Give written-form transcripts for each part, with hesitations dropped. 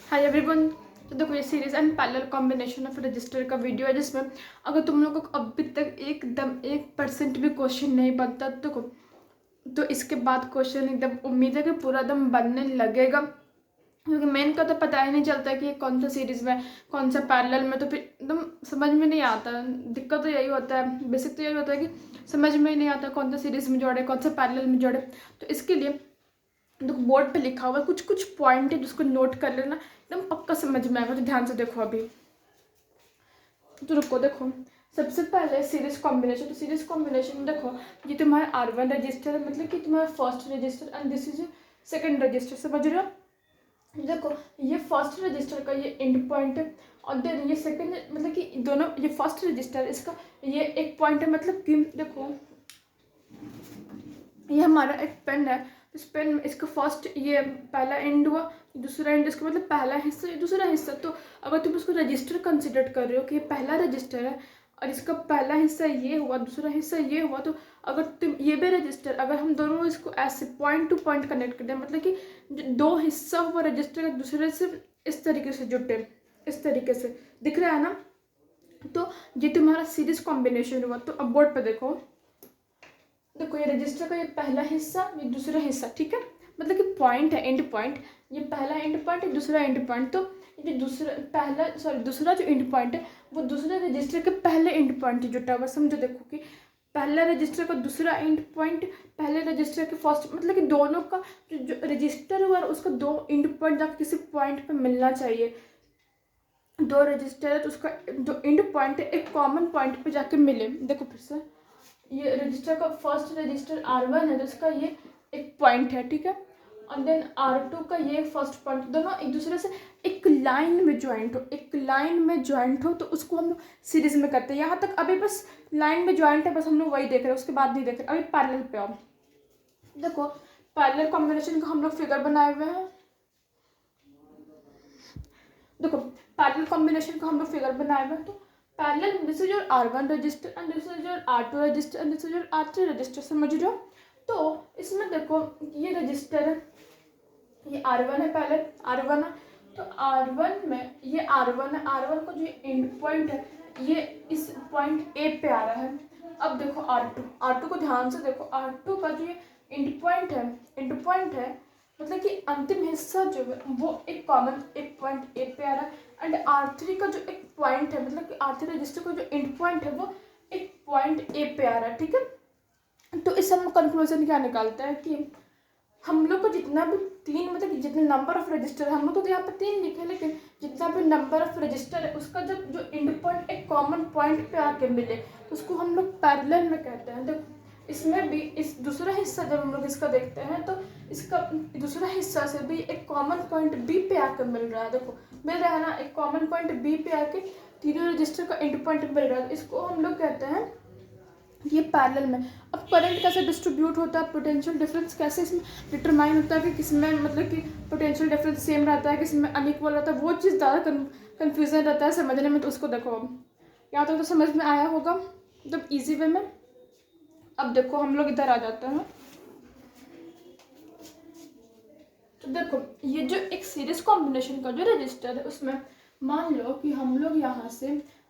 Hi everyone. तो देखो ये series and parallel combination of register का वीडियो है, जिसमें अगर तुम लोगों को अभी तक एकदम 1% भी क्वेश्चन नहीं बनता देखो, तो इसके बाद क्वेश्चन एकदम उम्मीद है कि पूरा एकदम बनने लगेगा, क्योंकि मेन का तो पता ही नहीं चलता कि कौन सा सीरीज में कौन सा पैरेलल में, तो फिर एकदम समझ में नहीं आता। दिक्कत तो यही होता है, बेसिक तो यही होता है कि समझ में ही नहीं आता कौन सा सीरीज में जोड़े कौन सा पैरेलल में जोड़े। तो इसके लिए देखो बोर्ड पे लिखा हुआ है, कुछ कुछ पॉइंट है जिसको नोट कर लेना, एकदम पक्का समझ में आएगा। तो ध्यान से देखो अभी, तो रुको देखो। सबसे पहले सीरीज कॉम्बिनेशन। तो सीरीज कॉम्बिनेशन देखो, ये तुम्हारा R1 रजिस्टर है, मतलब कि तुम्हारा first resistor and this is second register, समझ रहे हो। देखो ये फर्स्ट रजिस्टर का ये एंड पॉइंट है, और देन ये सेकंड, मतलब कि दोनों, ये फर्स्ट रजिस्टर इसका ये एक पॉइंट है, मतलब कि देखो ये हमारा एक पेन है। इस पेन में इसका फर्स्ट ये पहला एंड हुआ, दूसरा एंड, इसका मतलब पहला हिस्सा दूसरा हिस्सा। तो अगर तुम इसको रजिस्टर कंसिडर कर रहे हो कि ये पहला रजिस्टर है और इसका पहला हिस्सा ये हुआ, दूसरा हिस्सा ये हुआ, तो अगर तुम ये भी रजिस्टर, अगर हम दोनों इसको ऐसे पॉइंट टू पॉइंट कनेक्ट कर दें, मतलब कि दो हिस्सा हुआ रजिस्टर एक दूसरे से इस तरीके से जुटे, इस तरीके से दिख रहा है ना, तो ये तुम्हारा सीरीज कॉम्बिनेशन हुआ। तो अब बोर्ड पर देखो, देखो ये रजिस्टर का ये पहला हिस्सा, ये दूसरा हिस्सा, ठीक है, मतलब कि पॉइंट है एंड पॉइंट, ये पहला एंड पॉइंट है, दूसरा एंड पॉइंट। तो ये दूसरा जो एंड पॉइंट है वो दूसरे रजिस्टर के पहले एंड पॉइंट से जुटा हुआ। समझो देखो कि पहला रजिस्टर का दूसरा एंड पॉइंट पहले रजिस्टर के फर्स्ट, मतलब कि दोनों का जो रजिस्टर हुआ उसका दो एंड पॉइंट जाकर किसी पॉइंट पे मिलना चाहिए। दो रजिस्टर है तो उसका जो एंड पॉइंट है एक कॉमन पॉइंट पे जाके मिले। देखो फिर से, ये रजिस्टर का फर्स्ट रजिस्टर R1 है तो इसका ये एक पॉइंट है, ठीक है, और देन R2 का ये फर्स्ट पॉइंट, दोनों एक दूसरे से एक लाइन में ज्वाइंट हो, एक लाइन में ज्वाइंट हो, तो उसको हम लोग सीरीज में करते हैं। यहाँ तक अभी बस लाइन में ज्वाइंट है, बस हम लोग वही देख रहे हैं, उसके बाद नहीं देख रहे। अभी पैरेलल पे आओ, देखो पैरेलल कॉम्बिनेशन का हम लोग फिगर बनाए हुए हैं। देखो पैरेलल कॉम्बिनेशन का हम लोग फिगर बनाए हुए हैं, तो parallel this is your R1 register and this is your R2 register and this is your R3 register, समझ रहे हो। तो इसमें देखो ये रजिस्टर है, ये R1 है, पहले R1 है, तो R1 में ये R1 है, R1 का जो एंड पॉइंट है ये इस पॉइंट A पे आ रहा है। अब देखो R2 को ध्यान से देखो, R2 का जो ये एंड पॉइंट है, मतलब कि अंतिम हिस्सा जो है वो एक कॉमन एक पॉइंट ए पे आ रहा है, एंड R3 का जो एक पॉइंट है, मतलब कि R3 रजिस्टर का जो एंड पॉइंट है वो एक पॉइंट ए पे आ रहा है, ठीक है। तो इस हम कंक्लूजन क्या निकालते हैं कि हम लोग को जितना भी तीन, मतलब कि जितने नंबर ऑफ रजिस्टर, हम लोग को तो यहाँ पे 3 लिखे, लेकिन जितना भी नंबर ऑफ रजिस्टर है उसका जब जो एंड पॉइंट एक कॉमन पॉइंट पे आके मिले तो उसको हम लोग पैरेलल में कहते हैं। देखो इसमें भी इस दूसरा हिस्सा जब हम लोग इसका देखते हैं तो इसका दूसरा हिस्सा से भी एक कॉमन पॉइंट बी पे आकर मिल रहा है। देखो मिल रहा है ना, एक कॉमन पॉइंट बी पे आके तीनों रजिस्टर का एंड पॉइंट मिल रहा है, इसको हम लोग कहते हैं ये पैरेलल में। अब करंट कैसे डिस्ट्रीब्यूट होता है, पोटेंशियल डिफरेंस कैसे इसमें डिटरमाइन होता है कि किसमें मतलब कि पोटेंशियल डिफरेंस सेम रहता है, किसमें अनइक्वल रहता है, वो चीज़ ज़्यादा कन्फ्यूजन रहता है समझने में। तो उसको देखो, अब यहाँ तक तो समझ में आया होगा मतलब ईजी वे में। अब देखो हम लोग इधर आ जाते हैं, तो देखो ये जो एक सीरीज कॉम्बिनेशन का जो रजिस्टर है उसमें मान लो कि हम लोग यहाँ से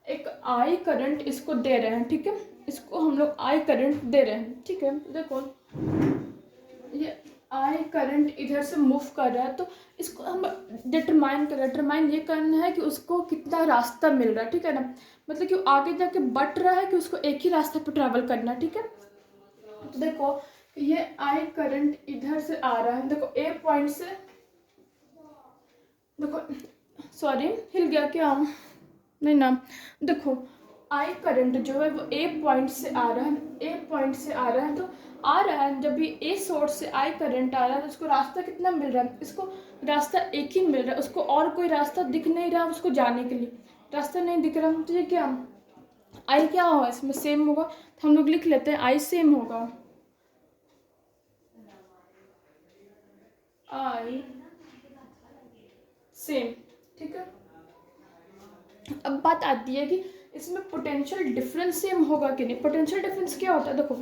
एक आई करंट इसको दे रहे हैं, ठीक है, इसको हम लोग आई करंट दे रहे हैं, ठीक है। देखो ये आई करंट इधर से मूव कर रहा है, तो इसको हम डिटरमाइन ये करना है कि उसको कितना रास्ता मिल रहा है, ठीक है ना, मतलब कि वो आगे जाके बट रहा है कि उसको एक ही रास्ते पर ट्रैवल करना है, ठीक है। तो देखो ये आई करंट इधर से आ रहा है, देखो ए पॉइंट से, देखो सॉरी हिल गया क्या, नहीं ना, देखो आई करंट जो है वो ए पॉइंट से आ रहा है, ए पॉइंट से आ रहा है, तो आ रहा है जब भी ए सोर्स से आई करंट आ रहा है तो उसको रास्ता कितना मिल रहा है, इसको रास्ता एक ही मिल रहा है, उसको और कोई रास्ता दिख नहीं रहा उसको जाने के लिए, रास्ता नहीं दिख रहा। तो ये क्या आई क्या होगा, इसमें सेम होगा, तो हम लोग लिख लेते हैं आई सेम होगा, आई सेम, ठीक है। अब बात आती है कि इसमें पोटेंशियल डिफरेंस सेम होगा कि नहीं। पोटेंशियल डिफरेंस क्या होता है, देखो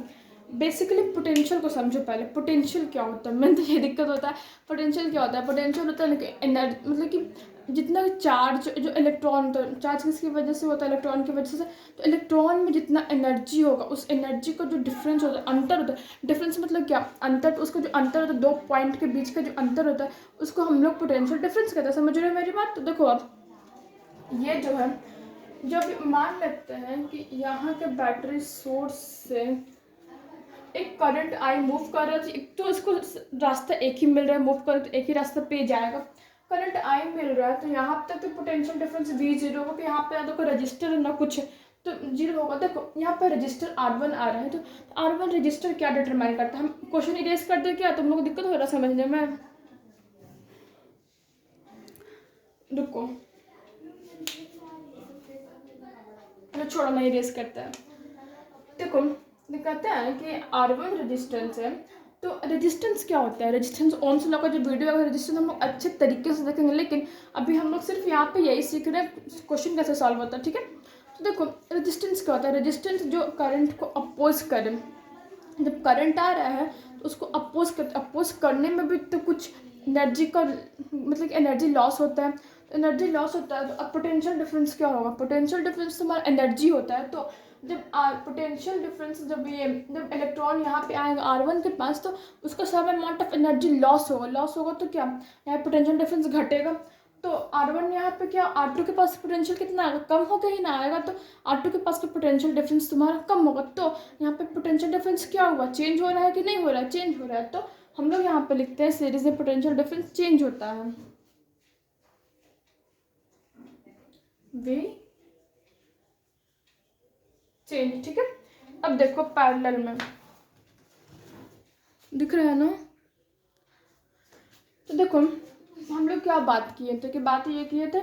बेसिकली पोटेंशियल को समझो पहले। पोटेंशियल क्या होता है, मैंने तो ये दिक्कत होता है। पोटेंशियल क्या होता है? पोटेंशियल होता है कि एनर्जी, मतलब कि जितना चार्ज, जो इलेक्ट्रॉन, तो चार्ज किसकी वजह से होता है? इलेक्ट्रॉन की वजह से। तो इलेक्ट्रॉन में जितना एनर्जी होगा, उस एनर्जी का जो डिफरेंस होता है, अंतर होता है। डिफरेंस मतलब क्या? अंतर। तो उसका जो अंतर होता है, दो पॉइंट के बीच का जो अंतर होता है, उसको हम लोग पोटेंशियल डिफरेंस कहते हैं। समझ रहे हो मेरी बात? तो देखो अब ये जो है, जब मान लेते हैं कि यहाँ के बैटरी सोर्स से एक करंट आई मूव कर रहा है, एक तो इसको रास्ता एक ही मिल रहा है, मूव कर तो एक ही रास्ते पे जाएगा। करंट आई मिल रहा है, तो यहाँ तक तो पोटेंशियल डिफरेंस V0 होगा। यहाँ पे ना तो कोई रजिस्टर है ना कुछ है, तो जीरो होगा। देखो यहाँ पे रजिस्टर R1 आ रहा है, तो R1 रजिस्टर क्या डिटरमाइन करता है? हम क्वेश्चन इरेज कर दे क्या? तुम लोग को दिक्कत हो रहा है समझने में? रुको, चलो छोड़ो, मैं इरेज करता है। देखो कहते हैं कि R1 रेजिस्टेंस है। तो रेजिस्टेंस क्या होता है? रेजिस्टेंस ओम्स लॉ का जो वीडियो है, रेजिस्टेंस हम लोग अच्छे तरीके से देखेंगे, लेकिन अभी हम लोग सिर्फ यहाँ पे यही सीख रहे हैं क्वेश्चन कैसे सॉल्व होता है, ठीक है? तो देखो रेजिस्टेंस क्या होता है? रेजिस्टेंस जो करंट को अपोज करे। जब करंट आ रहा है तो उसको अपोज करने में भी तो कुछ एनर्जी का, मतलब एनर्जी लॉस होता है। तो एनर्जी लॉस होता है, तो अब पोटेंशियल डिफरेंस क्या होगा? पोटेंशियल डिफरेंस तुम्हारा एनर्जी होता है। तो जब पोटेंशियल डिफरेंस, जब इलेक्ट्रॉन यहाँ पे आएगा R1 के पास, तो उसका some amount of energy loss होगा। लॉस होगा तो क्या, यहाँ पोटेंशियल डिफरेंस घटेगा। तो R1 यहाँ पे क्या, R2 के पास पोटेंशियल कितना आएगा? कम होकर ही ना आएगा। तो R2 के पास का पोटेंशियल डिफरेंस तुम्हारा कम होगा। तो यहाँ पे पोटेंशियल डिफरेंस क्या हुआ? चेंज हो रहा है कि नहीं हो रहा है? चेंज हो रहा है। तो हम लोग यहाँ पे लिखते हैं सीरीज में पोटेंशियल डिफरेंस चेंज होता है। वे चेंज, ठीक है। अब देखो पैरेलल में दिख रहा है ना? तो देखो हम लोग क्या बात किए थे, कि बात ये किए थे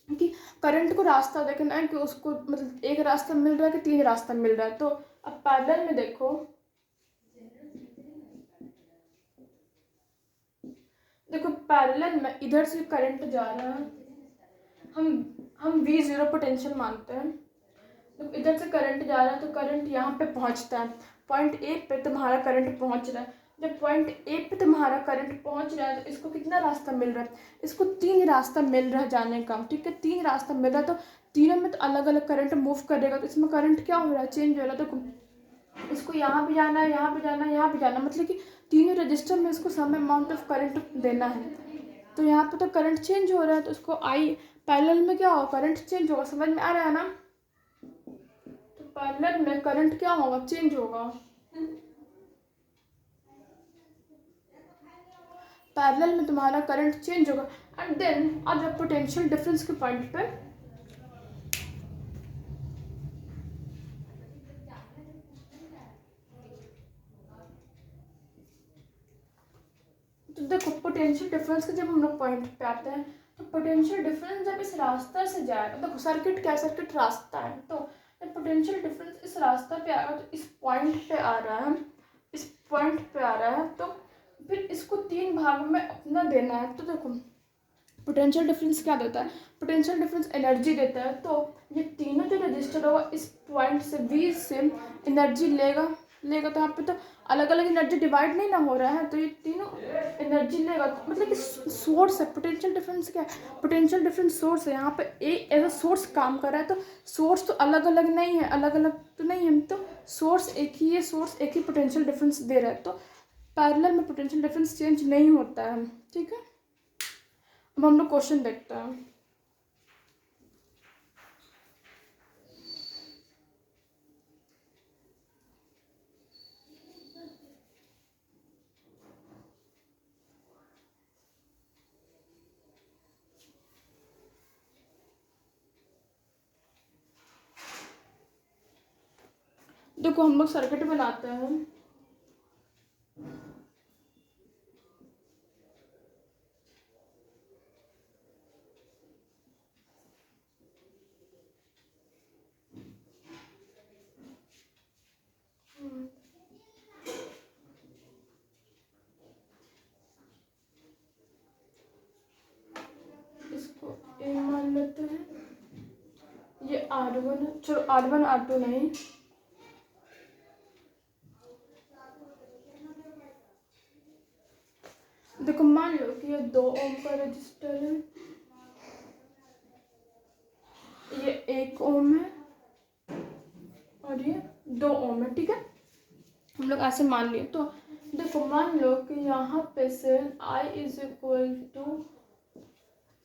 कि करंट को रास्ता देखना है, कि उसको मतलब एक रास्ता मिल रहा है कि तीन रास्ता मिल रहा है। तो अब पैरेलल में देखो, देखो पैरेलल में इधर से करंट जा रहा है, हम V0 पोटेंशियल मानते हैं। तो इधर से करंट जा रहा है, तो करंट यहाँ पे पहुँचता है, पॉइंट ए पे तुम्हारा करंट पहुँच रहा है। जब पॉइंट ए पे तुम्हारा करंट पहुँच रहा है, तो इसको कितना रास्ता मिल रहा है? इसको तीन रास्ता मिल रहा है जाने का, ठीक है? तीन रास्ता मिल रहा है, तो तीनों में तो अलग अलग करंट मूव करेगा। तो इसमें करंट क्या हो रहा है? चेंज हो रहा है। तो इसको यहाँ भी जाना है, यहाँ भी जाना है, यहाँ भी जाना, मतलब कि तीनों रजिस्टर में इसको सम अमाउंट ऑफ करंट देना है। तो यहाँ पे तो करंट चेंज हो रहा है, तो इसको आई पैरेलल में क्या होगा? करंट चेंज होगा। समझ में आ रहा है ना? तो पैरेलल में करंट क्या होगा? चेंज होगा। पैरेलल में तुम्हारा करंट चेंज होगा। एंड देन अब जब पोटेंशियल डिफरेंस के पॉइंट पे, तो देखो पोटेंशियल डिफरेंस के जब हम लोग पॉइंट पे आते हैं, तो पोटेंशियल डिफरेंस जब इस रास्ते से जाएगा, देखो सर्किट क्या, सर्किट रास्ता है। तो जब पोटेंशियल डिफरेंस इस रास्ता पे आएगा, तो इस पॉइंट पे आ रहा है, इस पॉइंट पे आ रहा है, तो फिर इसको तीन भागों में अपना देना है। तो देखो पोटेंशियल डिफरेंस क्या देता है? पोटेंशियल डिफरेंस एनर्जी देता है। तो ये तीनों जो रजिस्टर होगा, इस पॉइंट से V से एनर्जी लेगा लेगा तो यहाँ पे तो अलग अलग एनर्जी डिवाइड नहीं ना हो रहा है, तो ये तीनों एनर्जी लेगा। मतलब कि सोर्स है पोटेंशियल डिफरेंस। क्या है? पोटेंशियल डिफरेंस सोर्स है। यहाँ पे एक एज अ सोर्स काम कर रहा है, तो सोर्स तो अलग अलग नहीं है, अलग अलग तो नहीं है, तो सोर्स एक ही है, सोर्स एक ही पोटेंशियल डिफरेंस दे रहा है। तो पैरेलल में पोटेंशियल डिफरेंस चेंज नहीं होता है, ठीक है? अब हम लोग क्वेश्चन देखते हैं। देखो हम लोग सर्किट बनाते हैं, इसको ए मान लेते हैं, ये R1 है, चलो R1 R2 नहीं, देखो मान लो कि ये 2 ओम का रजिस्टर है, ये 1 ओम है और ये 2 ओम है, ठीक है। हम लोग ऐसे मान लिए। तो देखो मान लो कि यहाँ पे से I is equal to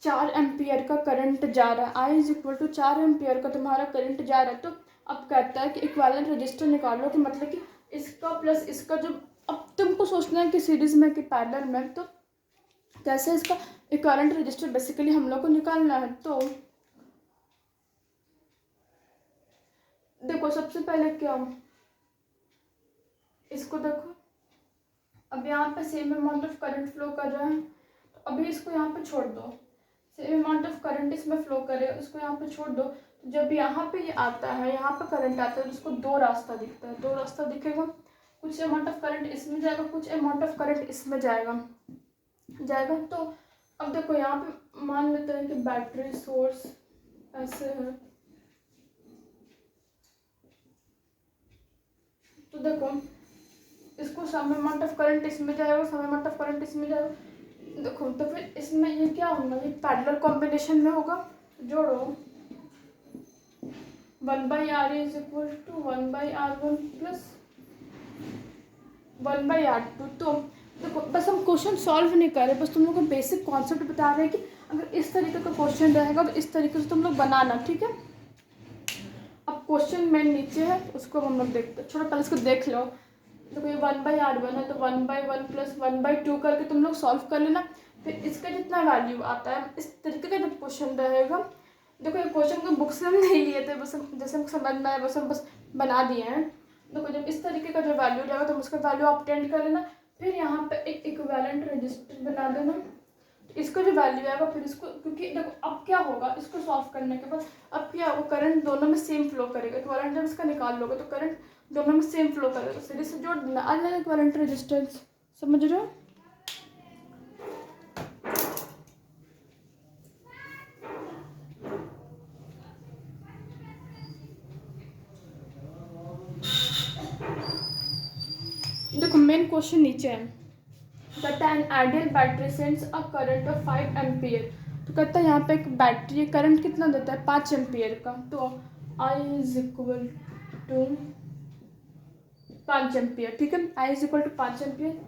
4 ampere का करंट जा रहा है, I is equal to 4 ampere का तुम्हारा करंट जा रहा है। तो अब कहता है कि इक्विवेलेंट रजिस्टर निकालो, कि मतलब कि इसका प्लस इसका जो, अब तुमको सोचना है कि सीरीज में कि पैरेलल में, तो कैसे इसका इक्विवेलेंट रजिस्टर बेसिकली हम लोग को निकालना है। तो देखो सबसे पहले क्या, इसको देखो, अब यहाँ पे same amount of current flow कर रहा है, तो अभी इसको यहाँ पे छोड़ दो, सेम अमाउंट ऑफ करंट इसमें फ्लो करे, उसको यहाँ पे छोड़ दो। तो जब यहाँ पे ये आता है, यहाँ पे करंट आता है, तो उसको 2 रास्ता दिखता है, 2 रास्ता दिखेगा, कुछ अमाउंट ऑफ करंट इसमें जाएगा, कुछ अमाउंट ऑफ करंट इसमें जाएगा। तो अब देखो यहाँ पे मान लेते हैं कि बैटरी सोर्स ऐसे है, तो देखो इसको सम अमाउंट ऑफ करंट इसमें जाएगा, सम अमाउंट ऑफ करंट इसमें जाएगा। देखो तो फिर इसमें ये क्या होगा, ये पैरेलल कॉम्बिनेशन में होगा। जोड़ो 1/R is equal to 1/R1 plus 1/R2। तो देखो बस हम क्वेश्चन सॉल्व नहीं कर रहे, बस तुम लोग को बेसिक कॉन्सेप्ट बता रहे हैं कि अगर इस तरीके का क्वेश्चन रहेगा तो इस तरीके से तुम लोग बनाना, ठीक है। अब क्वेश्चन में नीचे है, उसको हम लोग देखते हैं, छोड़ो पहले इसको देख लो। देखो ये 1/R1 है, तो 1/1 प्लस 1/2 करके तुम लोग सॉल्व कर लेना। फिर इसका जितना वैल्यू आता है, इस तरीके का जब क्वेश्चन रहेगा, देखो ये क्वेश्चन को बुक से हम नहीं लिए थे, बस जैसे हमको समझ में आया बस हम बस बना दिए हैं। देखो जब इस तरीके का जो वैल्यू रहेगा तो उसका वैल्यू ऑब्टेन कर लेना। फिर यहाँ पे एक इक्विवेलेंट रजिस्टर बना देना, इसका जो वैल्यू आएगा, फिर इसको, क्योंकि देखो अब क्या होगा, इसको सॉल्व करने के बाद अब क्या होगा, करंट दोनों में सेम फ्लो करेगा। इक्विवेलेंट जब इसका निकाल लोगे तो करंट दोनों में सेम फ्लो करेगा, तो सीरीज से जोड़ देना, आ जाएगा इक्विवेलेंट रेजिस्टेंस। समझ रहे हो? देखो मेन क्वेश्चन नीचे है, कहता है an ideal battery sends a current of 5 ampere. तो कहता है यहाँ पे एक बैटरी करंट कितना देता है, 5 एम्पियर का। तो I is equal to 5 ampere, ठीक है। I is equal to 5 ampere,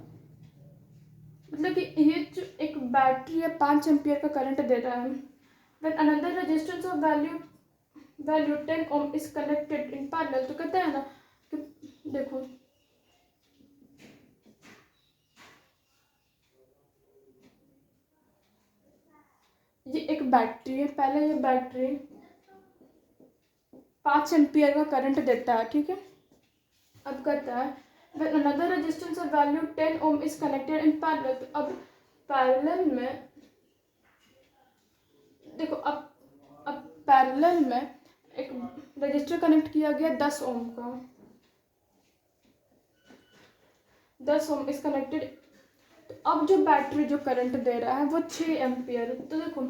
मतलब कि ये जो एक बैटरी है 5 एम्पियर का करंट दे रहा है। When another resistance of value 10 ohm is connected in parallel. तो कहते हैं ना कि देखो ये एक बैटरी है, पहले ये बैटरी 5 एम्पियर का करंट देता है, ठीक है। अब कहता है when another resistance of value 10 ohm is connected in parallel. तो अब पैरेलल में देखो, अब पैरेलल में एक रजिस्टर कनेक्ट किया गया 10 ओम का, 10 ओम इज कनेक्टेड। तो अब जो बैटरी जो करंट दे रहा है वो 6 एम्पियर है। तो देखो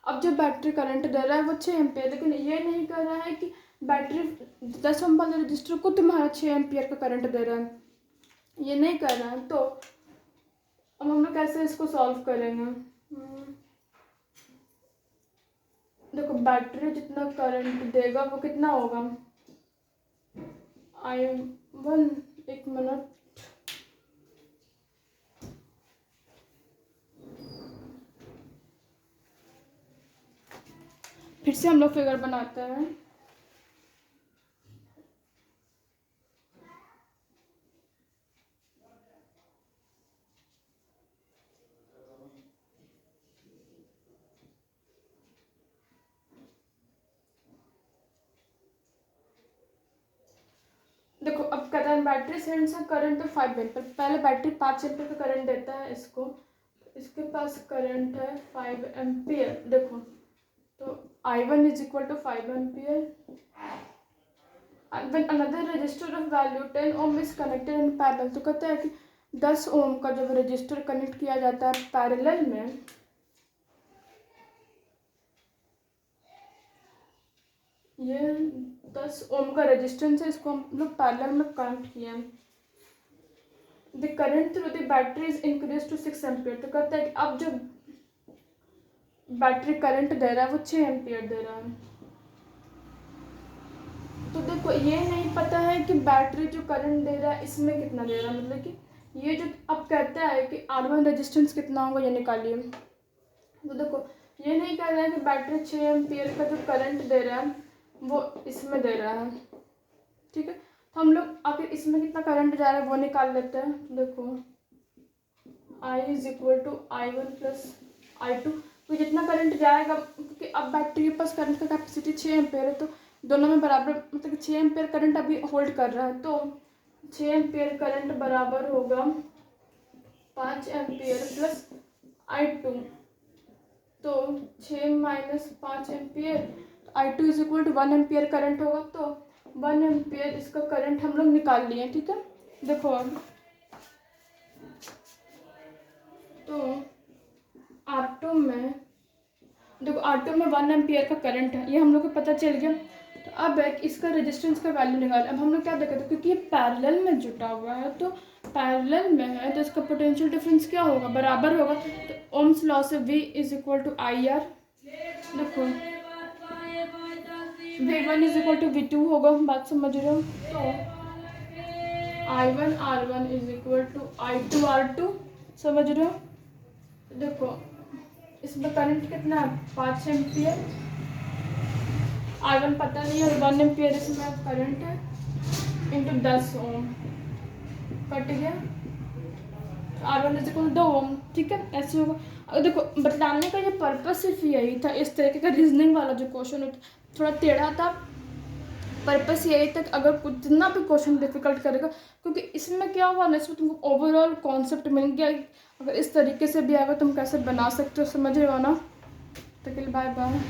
अब जो बैटरी करंट दे रहा है वो 6 एम्पियर, लेकिन ये नहीं कर रहा है कि बैटरी 10 ओम वाले रजिस्टर को तुम्हारा 6 एम्पियर का करंट दे रहा है, ये नहीं कर रहा है। तो अब हम लोग कैसे इसको सॉल्व करेंगे? देखो बैटरी जितना करंट देगा वो कितना होगा, I1, एक मिनट, फिर से हम लोग फिगर बनाते हैं। देखो अब कहता है battery sends a current of 5 ampere. पहले बैटरी 5 एम्पियर का करंट देता है इसको, इसके पास करंट है 5 एम्पियर। देखो तो I1 is equal to 5 ampere. When another resistor of value 10 ohm is connected in parallel. तो कहता है कि 10 ओम का जब रजिस्टर कनेक्ट किया जाता है पैरेलल में, ये 10 ओम का रेजिस्टेंस है, इसको हम लोग पैरेलल में कनेक्ट किए हैं। The current through the battery is increase to 6 ampere. तो कहता है कि अब जो बैटरी करंट दे रहा है वो 6 एम्पियर दे रहा है। तो देखो ये नहीं पता है कि बैटरी जो करंट दे रहा है इसमें कितना दे रहा है, मतलब कि ये जो अब कहता है कि R1 रेजिस्टेंस कितना होगा ये निकालिए। तो देखो ये नहीं कह रहा है कि बैटरी 6 एम्पियर का जो करंट दे रहा है वो इसमें दे रहा है, ठीक है। तो हम लोग आखिर इसमें कितना करंट जा रहा है वो निकाल लेते हैं। देखो I is equal to I1 plus I2। तो जितना करंट जाएगा, क्योंकि अब बैटरी के पास करंट का कैपेसिटी 6 एम्पेयर है, तो दोनों में बराबर, मतलब कि 6 एम्पेयर करंट अभी होल्ड कर रहा है, तो 6 एम्पेयर करंट बराबर होगा 5 एम्पेयर प्लस I2। तो 6 minus 5 ampere, I2 is equal to 1 ampere current होगा। तो 1 एम्पियर इसका करंट हम लोग निकाल लिए, ठीक है। देखो अब तो R2 में, देखो R2 में 1 एम्पियर का करंट है, ये हम लोग को पता चल गया। तो अब एक इसका रेजिस्टेंस का वैल्यू निकाल। अब हम लोग क्या देखते हैं, क्योंकि ये पैरेलल में जुटा हुआ है, तो पैरेलल में है तो इसका पोटेंशियल डिफरेंस क्या होगा, बराबर होगा। तो ओम्स लॉ से V is equal to IR। देखो V1 is equal to V2 होगा, बात समझ रहे हो। तो I1 R1 is equal to I2 R2, समझ रहे हो। देखो इसमें करंट कितना है, 5 एम्पियर, R1 पता नहीं है, 1 एम्पियर इसमें करंट है इंटू 10 ओम, कट गया। R1 इज इक्वल 2 ओम, ठीक है, ऐसे होगा। और देखो बताने का ये पर्पस सिर्फ यही था, इस तरीके का रीजनिंग वाला जो क्वेश्चन होता थोड़ा टेढ़ा था, पर्पस यही था कि अगर जितना भी क्वेश्चन डिफिकल्ट करेगा, क्योंकि इसमें क्या हुआ ना, इसमें तुमको ओवरऑल कॉन्सेप्ट मिल गया, अगर इस तरीके से भी आएगा तुम कैसे बना सकते हो, समझ रहे हो ना। तो बाय बाय।